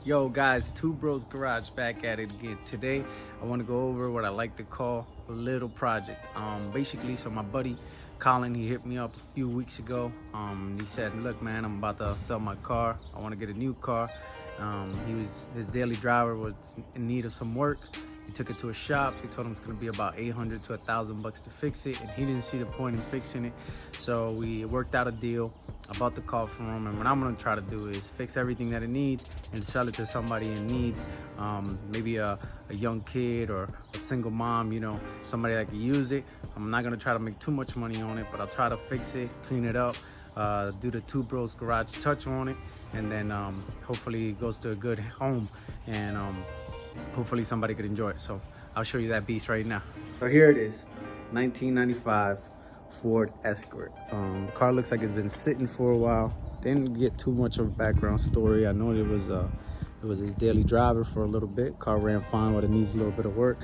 Yo guys, Two Bros Garage back at it again. Today I want to go over what I like to call a little project. Basically, so my buddy Colin, he hit me up a few weeks ago. He said, look man, I'm about to sell my car. I want to get a new car. His daily driver was in need of some work. He took it to a shop. They told him it's gonna be about 800 to 1,000 bucks to fix it, and he didn't see the point in fixing it. So we worked out a deal. I bought the car from him, and what I'm gonna try to do is fix everything that it needs and sell it to somebody in need. Maybe a young kid or a single mom, you know, somebody that can use it. I'm not gonna try to make too much money on it, but I'll try to fix it, clean it up, do the Two Bros Garage touch on it, and then hopefully it goes to a good home, and hopefully somebody could enjoy it. So I'll show you that beast right now. So here it is, 1995 Ford Escort. The car looks like it's been sitting for a while. Didn't get too much of a background story. I know it was his daily driver for a little bit. Car ran fine, but it needs a little bit of work.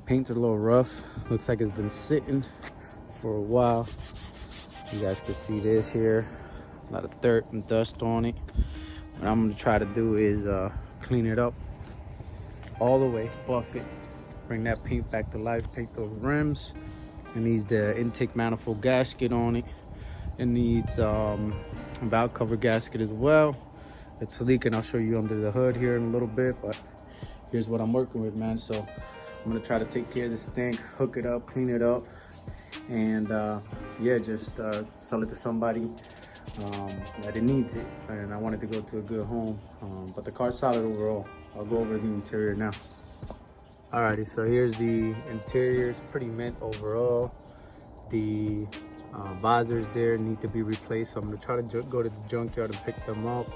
Paint's a little rough. Looks like it's been sitting for a while. You guys can see this here, a lot of dirt and dust on it. What I'm gonna try to do is clean it up all the way, buff it, bring that paint back to life, paint those rims. It needs the intake manifold gasket on it. It needs a valve cover gasket as well. It's leaking. I'll show you under the hood here in a little bit, but here's what I'm working with, man. So I'm gonna try to take care of this thing, hook it up, clean it up, and yeah, just sell it to somebody that it needs it. And I wanted to go to a good home, but the car's solid overall. I'll go over the interior now. Alrighty, so here's the interior. It's pretty mint overall. The visors there need to be replaced, so I'm gonna try to go to the junkyard and pick them up.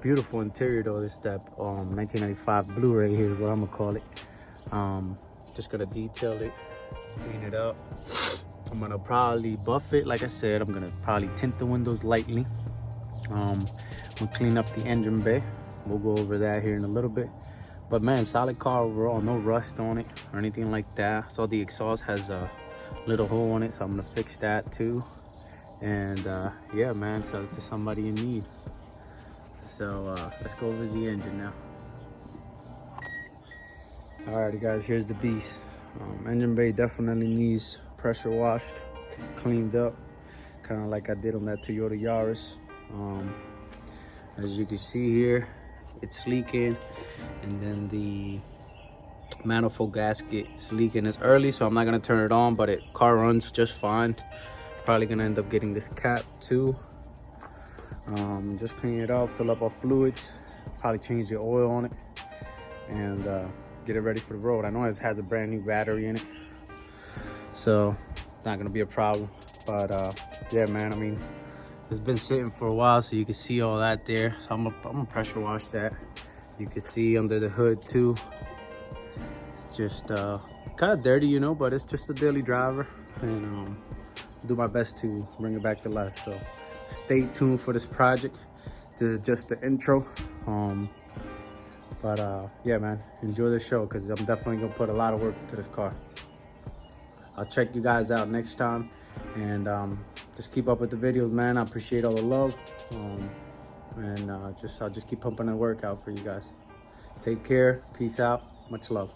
Beautiful interior though. This that 1995 Blu-ray here is what I'm gonna call it. Just gonna detail it, clean it up. I'm gonna probably buff it. Like I said, I'm gonna probably tint the windows lightly. We'll clean up the engine bay. We'll go over that here in a little bit. But man, solid car overall, no rust on it or anything like that. So the exhaust has a little hole on it, so I'm gonna fix that too. And yeah, man, sell it to somebody in need. So let's go over the engine now. Alrighty guys, here's the beast. Engine bay definitely needs pressure washed, cleaned up, kind of like I did on that Toyota Yaris. As you can see here, it's leaking, and then the manifold gasket is leaking. It's early, so I'm not gonna turn it on, but car runs just fine. Probably gonna end up getting this cap too. Just clean it up, fill up our fluids, probably change the oil on it, and get it ready for the road. I know it has a brand new battery in it, so it's not gonna be a problem. But yeah, man, I mean, it's been sitting for a while, so you can see all that there. So I'm gonna pressure wash that. You can see under the hood too. It's just kind of dirty, you know, but it's just a daily driver, and do my best to bring it back to life. So stay tuned for this project. This is just the intro. But yeah, man, enjoy the show, because I'm definitely gonna put a lot of work into this car. I'll check you guys out next time, and just keep up with the videos, man. I appreciate all the love, and I'll just keep pumping the work out for you guys. Take care, peace out, much love.